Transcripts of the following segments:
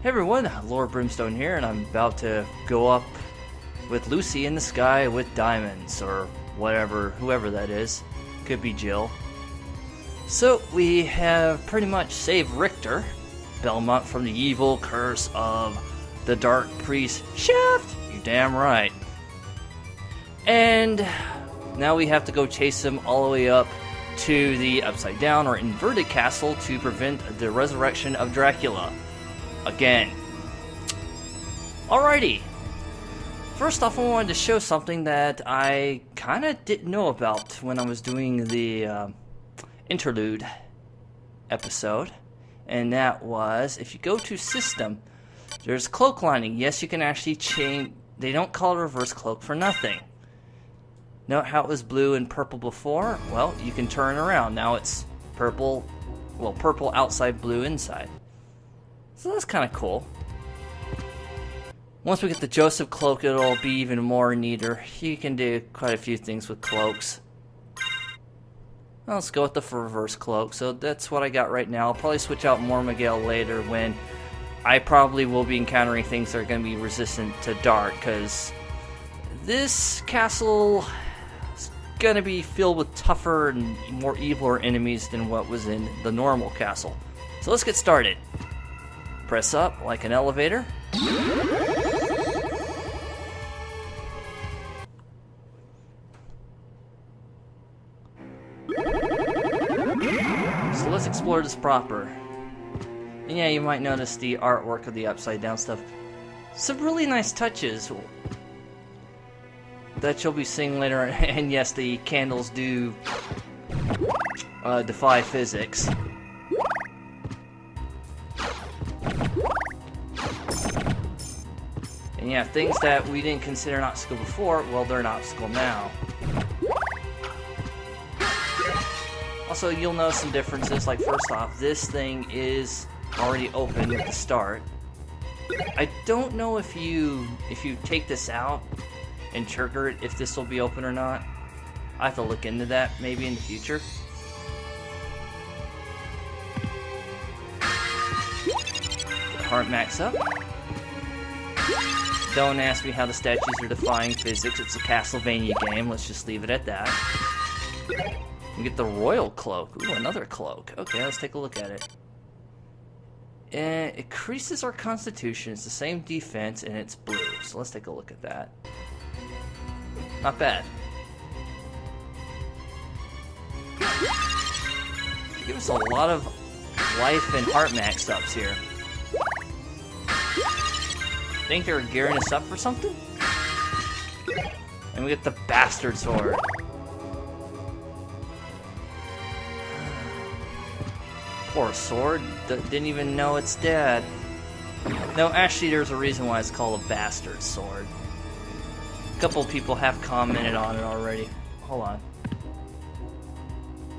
Hey everyone, Lord Brimstone here, and I'm about to go up with Lucy in the sky with diamonds, or whatever, whoever that is. Could be Jill. So, we have pretty much saved Richter, Belmont, from the evil curse of the Dark Priest Shaft. You damn right. And now we have to go chase him all the way up to the upside down or inverted castle to prevent the resurrection of Dracula. Again. Alrighty. First off, I wanted to show something that I kind of didn't know about when I was doing the interlude episode. And that was, if you go to System, there's cloak lining. Yes, you can actually change. They don't call it reverse cloak for nothing. Note how it was blue and purple before? Well, you can turn around. Now it's purple, well, purple outside, blue inside. So that's kind of cool. Once we get the Joseph cloak, it'll be even more neater. You can do quite a few things with cloaks. Well, let's go with the reverse cloak. So that's what I got right now. I'll probably switch out more Miguel later when I probably will be encountering things that are going to be resistant to dark, because this castle is going to be filled with tougher and more eviler enemies than what was in the normal castle. So let's get started. Press up like an elevator. So let's explore this proper. And yeah, you might notice the artwork of the upside down stuff. Some really nice touches that you'll be seeing later. And yes, the candles do defy physics. And yeah, things that we didn't consider an obstacle before, well, they're an obstacle now. Also, you'll notice some differences, like first off, this thing is already open at the start. I don't know if you take this out and trigger it, if this will be open or not. I have to look into that maybe in the future. Heart max up. Don't ask me how the statues are defying physics. It's a Castlevania game. Let's just leave it at that. We get the royal cloak. Ooh, another cloak. Okay, let's take a look at it. It increases our constitution. It's the same defense, and it's blue. So let's take a look at that. Not bad. They give us a lot of life and heart max ups here. Think they're gearing us up for something? And we get the bastard sword. Poor sword. Didn't even know it's dead. No, actually there's a reason why it's called a bastard sword. A couple people have commented on it already. Hold on.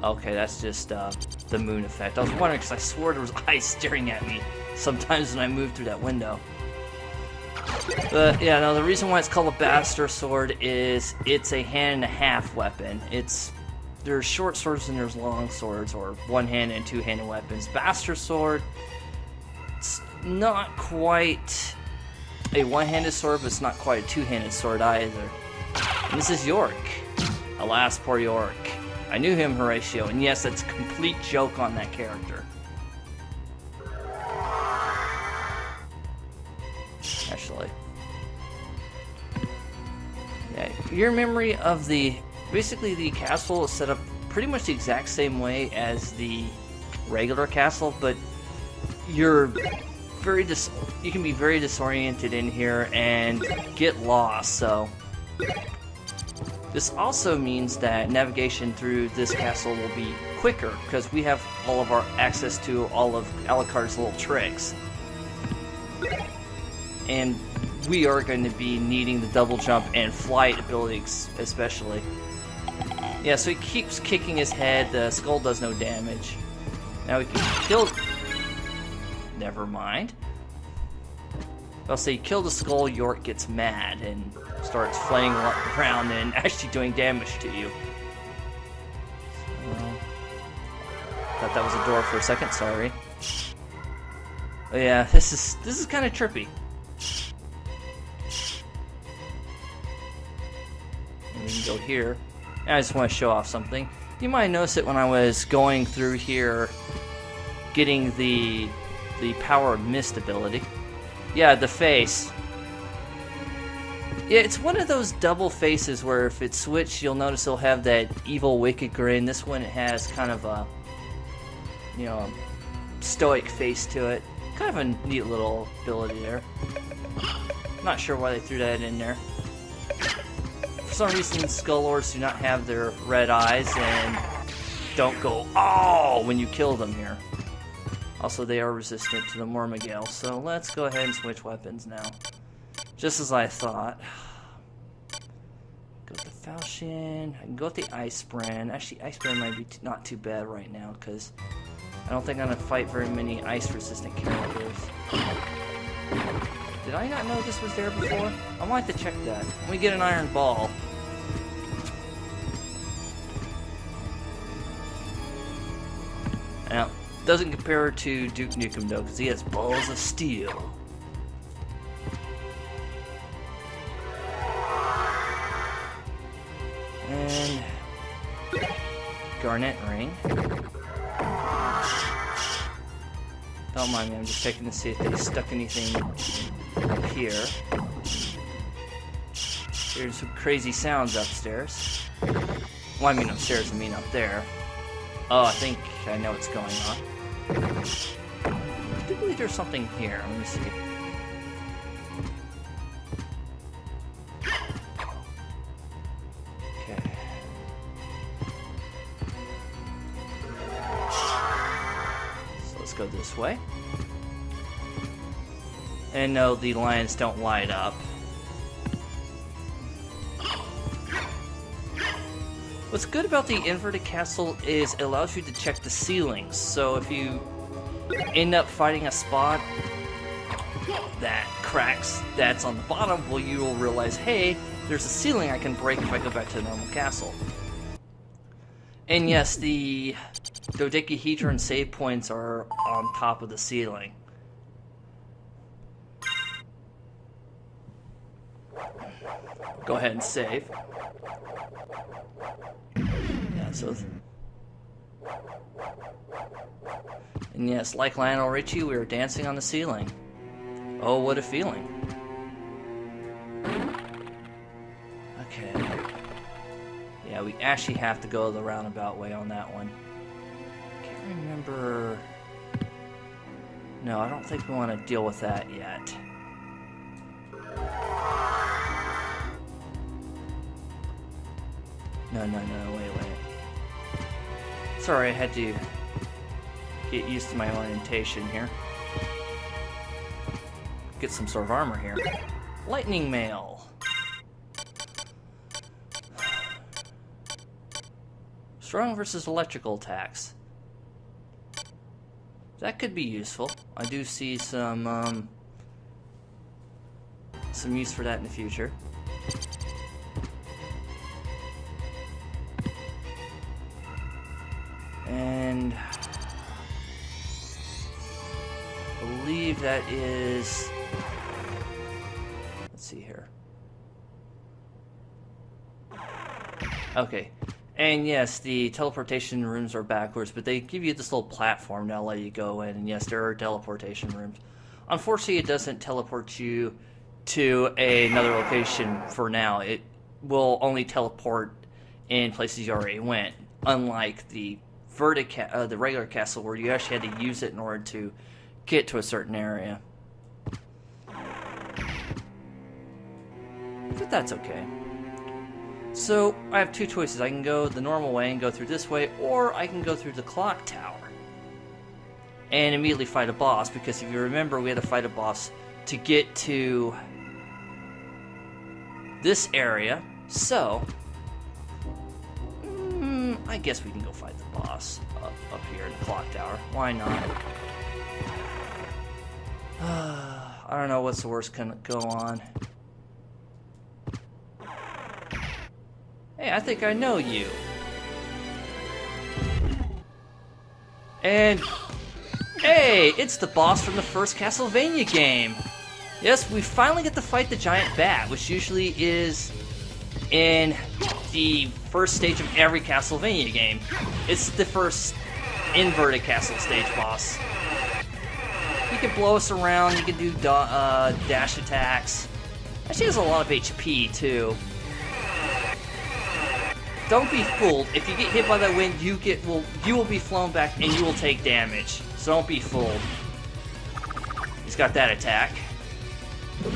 Okay, that's just the moon effect. I was wondering because I swore there was eyes staring at me sometimes when I moved through that window. But yeah, no, the reason why it's called a bastard sword is it's a hand-and-a-half weapon. There's short swords and there's long swords, or one-handed and two-handed weapons. Bastard sword, it's not quite a one-handed sword, but it's not quite a two-handed sword either. And this is York. Alas, poor York. I knew him, Horatio, and yes, that's a complete joke on that character. Actually. Yeah, your memory of basically the castle is set up pretty much the exact same way as the regular castle, but you can be very disoriented in here and get lost, so this also means that navigation through this castle will be quicker because we have all of our access to all of Alucard's little tricks. And we are going to be needing the double jump and flight abilities especially. Yeah, so he keeps kicking his head, the skull does no damage. Now we can kill... Never mind. I'll say kill the skull, York gets mad and starts flaying around and actually doing damage to you. Thought that was a door for a second, sorry. But yeah, this is kind of trippy. And we can go here. And I just want to show off something. You might notice it when I was going through here, getting the power of mist ability. Yeah, the face. Yeah, it's one of those double faces where if it's switched, you'll notice it'll have that evil, wicked grin. This one has kind of a, you know, stoic face to it. Kind of a neat little ability there. Not sure why they threw that in there. For some reason, Skullords do not have their red eyes and don't go, oh, when you kill them here. Also, they are resistant to the Mormagale, so let's go ahead and switch weapons now. Just as I thought. Go with the Falchion. I can go with the Ice Brand. Actually, Ice Brand might be not too bad right now, because I don't think I'm going to fight very many ice-resistant characters. Did I not know this was there before? I might have to check that. Let me get an Iron Ball. Now, doesn't compare to Duke Nukem though, because he has balls of steel. And Garnet ring. Don't mind me, I'm just checking to see if they stuck anything up here. There's some crazy sounds upstairs. Well, I mean upstairs, I mean up there. Oh, I think I know what's going on. I do believe there's something here. Let me see. Okay. So let's go this way. And no, the lions don't light up. What's good about the inverted castle is it allows you to check the ceilings. So if you end up fighting a spot that cracks that's on the bottom, well, you will realize, hey, there's a ceiling I can break if I go back to the normal castle. And yes, the dodecahedron save points are on top of the ceiling. Go ahead and save. Yeah, so... And yes, like Lionel Richie, we were dancing on the ceiling. Oh, what a feeling. Okay. Yeah, we actually have to go the roundabout way on that one. Can't remember... No, I don't think we want to deal with that yet. No, wait. Sorry, I had to get used to my orientation here. Get some sort of armor here. Lightning Mail. Strong versus electrical attacks. That could be useful. I do see some use for that in the future. And I believe that is... Let's see here. Okay. And yes, the teleportation rooms are backwards, but they give you this little platform to let you go in. And yes, there are teleportation rooms. Unfortunately, it doesn't teleport you to another location for now. It will only teleport in places you already went, unlike the the regular castle where you actually had to use it in order to get to a certain area. But that's okay. So I have two choices. I can go the normal way and go through this way, or I can go through the clock tower and immediately fight a boss, because if you remember, we had to fight a boss to get to this area. So I guess we can go fight the boss up here in the clock tower. Why not? I don't know what's the worst can go on. Hey, I think I know you. Hey, it's the boss from the first Castlevania game. Yes, we finally get to fight the giant bat, which usually is in the first stage of every Castlevania game. It's the first inverted castle stage boss. He can blow us around, he can do dash attacks. Actually has a lot of HP too. Don't be fooled. If you get hit by that wind, you will be flown back and you will take damage. So don't be fooled. He's got that attack.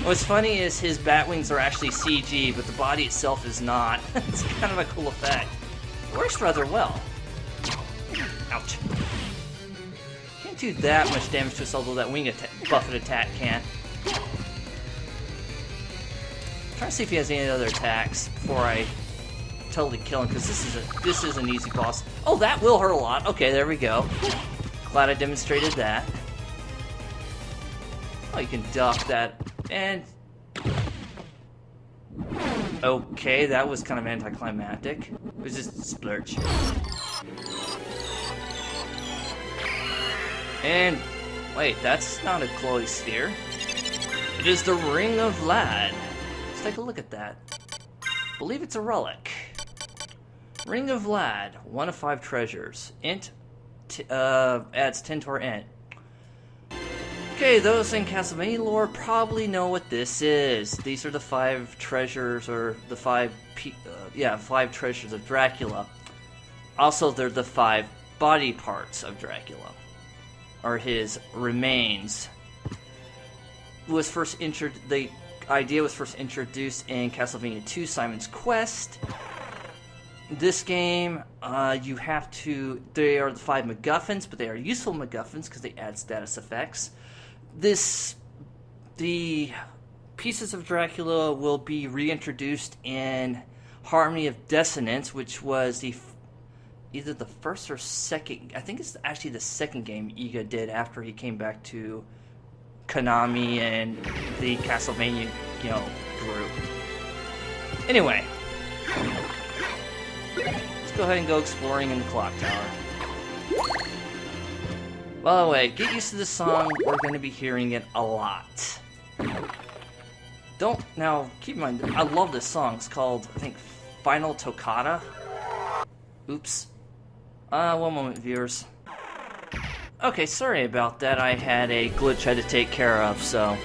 What's funny is his bat wings are actually CG, but the body itself is not. It's kind of a cool effect. It works rather well. Ouch. Can't do that much damage to us, although that wing buffet attack can. Trying to see if he has any other attacks before I totally kill him, because this is an easy boss. Oh, that will hurt a lot. Okay, there we go. Glad I demonstrated that. Oh, you can duck that. And okay, that was kind of anticlimactic. It was just splurge. And wait, that's not a glowy sphere. It is the Ring of Lad. Let's take a look at that. I believe it's a relic. Ring of Lad, 1 of 5 treasures. Int adds 10 to our int. Okay, those in Castlevania lore probably know what this is. These are the 5 treasures, or the 5 treasures of Dracula. Also, they're the 5 body parts of Dracula, or his remains. The idea was first introduced in Castlevania 2: Simon's Quest. This game, they are the 5 MacGuffins, but they are useful MacGuffins because they add status effects. The pieces of Dracula will be reintroduced in Harmony of Dissonance, which was either the first or second. I think it's actually the second game Iga did after he came back to Konami and the Castlevania, group. Anyway, let's go ahead and go exploring in the clock tower. By the way, get used to this song. We're going to be hearing it a lot. Now, keep in mind, I love this song. It's called, I think, Final Toccata. Oops. One moment, viewers. Okay, sorry about that. I had a glitch I had to take care of, so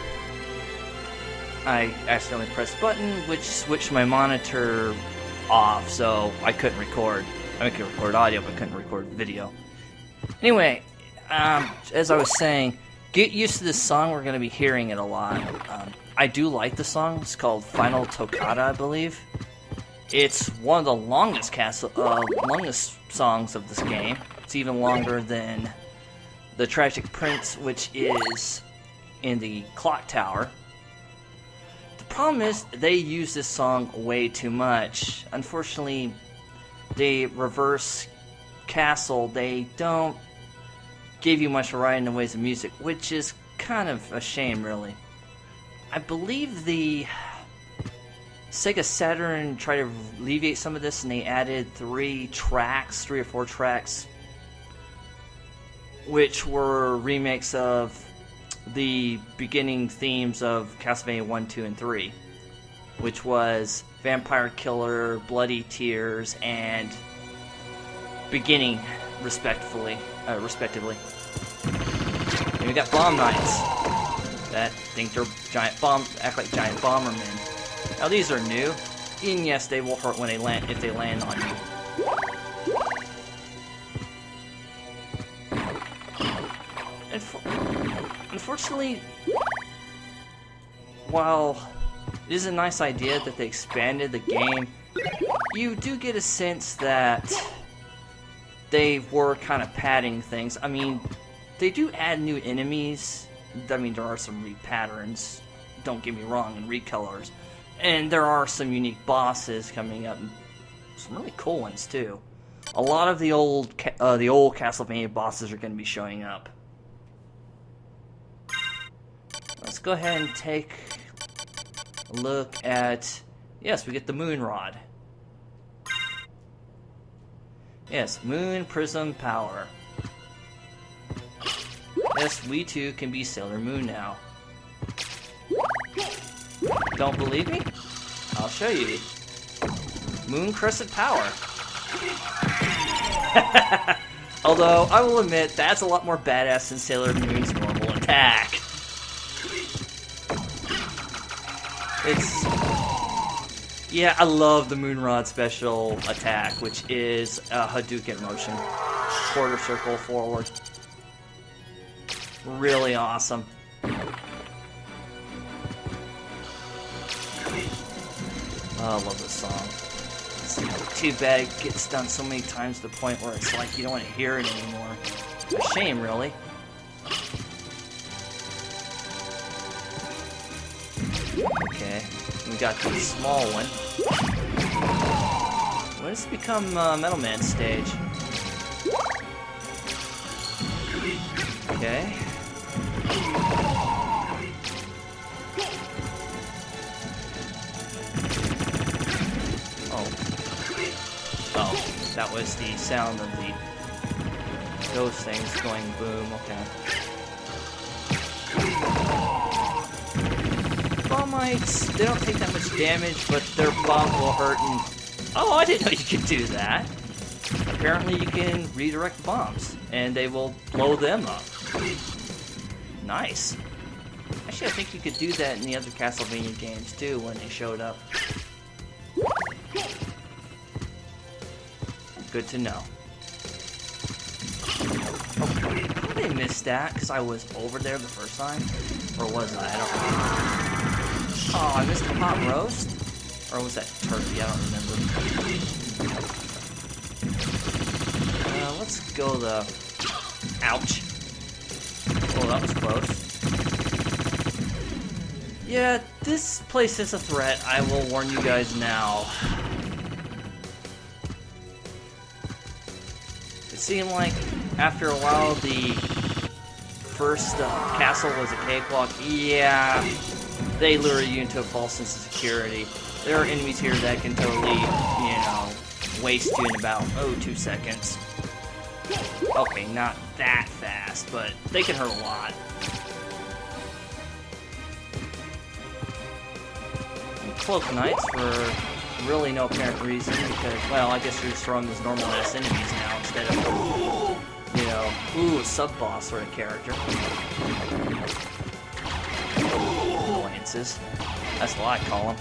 I accidentally pressed a button, which switched my monitor off, so I couldn't record. I could record audio, but I couldn't record video. Anyway, as I was saying, get used to this song. We're going to be hearing it a lot. I do like the song. It's called Final Toccata, I believe. It's one of the longest songs of this game. It's even longer than the Tragic Prince, which is in the clock tower. The problem is they use this song way too much. Unfortunately, the reverse castle, they don't give you much variety in the ways of music, which is kind of a shame, really. I believe the Sega Saturn tried to alleviate some of this, and they added 3 or 4 tracks, which were remakes of the beginning themes of Castlevania 1, 2, and 3, which was Vampire Killer, Bloody Tears, and Beginning, respectively. And we got Bomb Knights that think they're act like giant bombermen. Now these are new, and yes, they will hurt when if they land on you. Unfortunately, while it is a nice idea that they expanded the game, you do get a sense that they were kind of padding things. I mean, they do add new enemies. I mean, there are some re-patterns, don't get me wrong, and recolors. And there are some unique bosses coming up. Some really cool ones, too. A lot of the old Castlevania bosses are going to be showing up. Let's go ahead and take a look at... Yes, we get the Moon Rod. Yes, Moon Prism Power. Yes, we too can be Sailor Moon now. Don't believe me? I'll show you. Moon Crescent Power. Although, I will admit, that's a lot more badass than Sailor Moon's normal attack. It's... Yeah, I love the Moonrod special attack, which is a Hadouken motion. Quarter circle forward. Really awesome. Oh, I love this song. It's too bad it gets done so many times to the point where it's like you don't want to hear it anymore. A shame, really. Okay, we got the small one. When does it become Metal Man's stage? Okay. Oh, that was the sound of those things going boom, okay. Bombites, they don't take that much damage, but their bomb will hurt and... Oh, I didn't know you could do that. Apparently you can redirect bombs, and they will blow them up. Nice. Actually, I think you could do that in the other Castlevania games, too, when they showed up. Good to know. Oh, how did I miss that? Because I was over there the first time? Or was I? I don't know. Oh, I missed the hot roast? Or was that turkey? I don't remember. Let's go the... Ouch. Oh, that was close. Yeah, this place is a threat. I will warn you guys now. It seemed like after a while the first castle was a cakewalk. Yeah, they lure you into a false sense of security. There are enemies here that can totally, you know, waste you in about, 2 seconds. Okay, not that fast, but they can hurt a lot. And Cloak Knights for really no apparent reason, because, well, I guess you're just throwing those normal-ass enemies now instead of, you know, a sub-boss sort of character. Annoyances. That's what I call them.